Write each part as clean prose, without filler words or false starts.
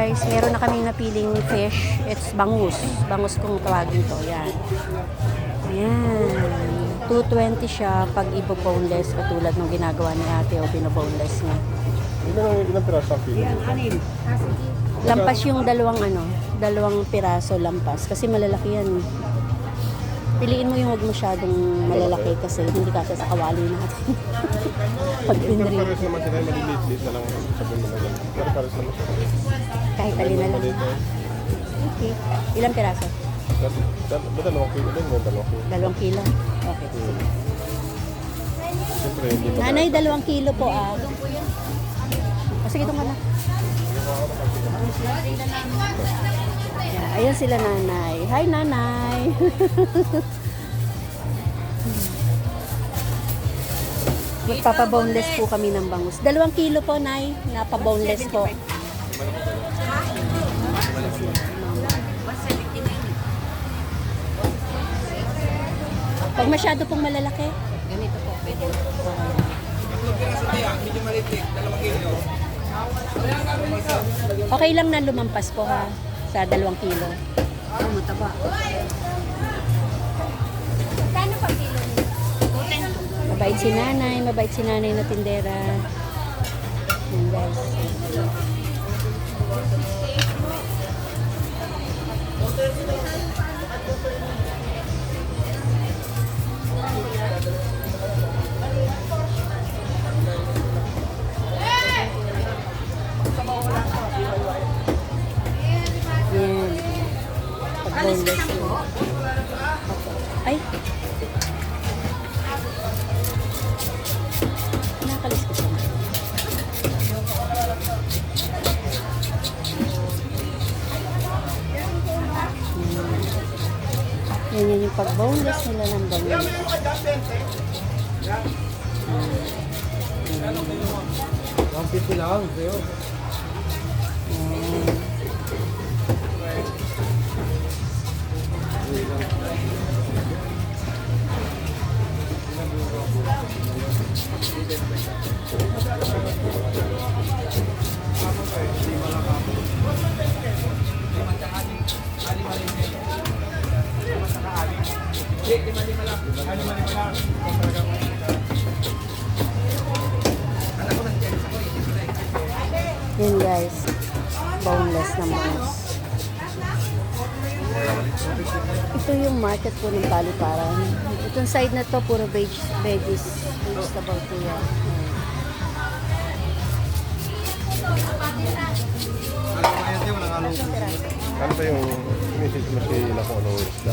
guys, meron na kaming napiling fish. It's bangus. Bangus kung tawagin to. Yan. Yan. 220 siya pag ibo-boneless katulad ng ginagawa ni ate o binoboneless niya. Ilang piraso ang kilo? Lampas yung dalawang piraso lampas. Kasi malalaki yan. Piliin mo yung huwag masyadong malalaki kasi hindi kasi sa kawali natin. Pag pinreel. Pares naman sila, maliliit-liit na lang sabihin mo na yan. Pero pares naman sila. Kahit alin na lang. Okay. Ilang piraso? Ba 2 kilo din? 2 kilo. 2 kilo? Okay. Siyempre, hindi mo Nanay, 2 kilo po ah. Sige, ito nga na. Ayan, ayan sila nanay. Hi nanay. Magpapa-boneless po kami ng bangus. 2 kilo po, nay. Napa-boneless po. Pag masyado pong malalaki. Ganito po. Pwede. Okay lang na lumampas po ha. Sa 2 kilo. Oh, mataba. Kano pa kilo? Mabait si nanay na tindera. Yan guys. Yan. Pag-boneless yun. Ay! Nakalis ko siya. Yan yung pag-boneless nila ng bangus. 150 lang, sa'yo. Yan guys, boneless na bangus. Ito yung market po ng Paliparan. Itong side na to, puro veggies. Vegetable to yan. Ano ba yung message mo si na kung anong isda?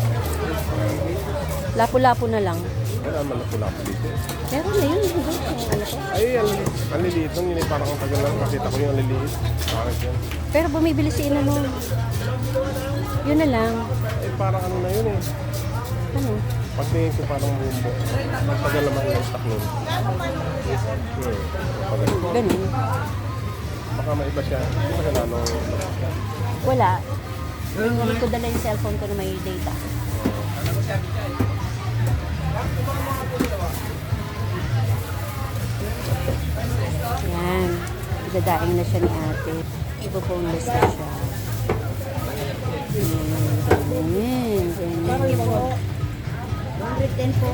Lapu-lapu na lang. Wala naman lapu-lapu dito. Pero na yun. Ano to? Ay, ang liliit nung yun eh. Parang ang tagal lang nakita ko yung liliit. Bakit yan? Pero bumibili si Ina nun. Yun na lang. Eh, parang ano na yun eh. Ano? Pagtingin ko parang bumbo. Ang tagal naman yung stock nun. Matagal. Ganun. Baka may iba siya. Hindi ba siya lalong Wala. Hindi ko dala yung cellphone ko na may data. Yan. Idadaing na siya ni ate. Ipo-boneless na siya. Ganyan. Ganyan. 110 po.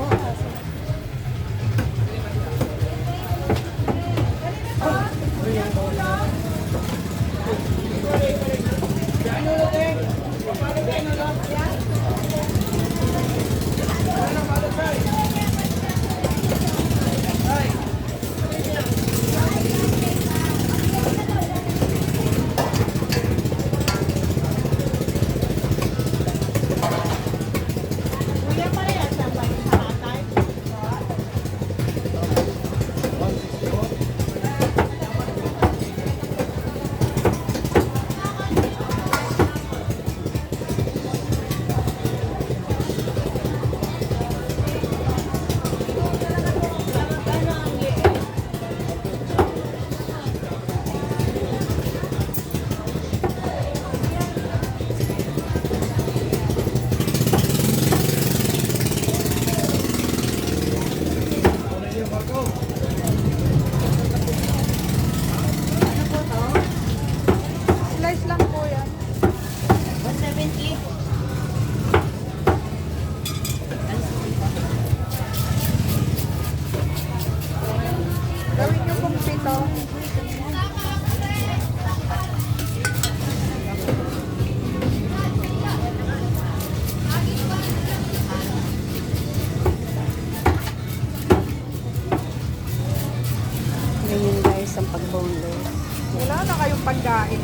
Wala na kayong pagkain.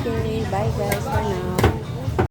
Okay, bye guys for now.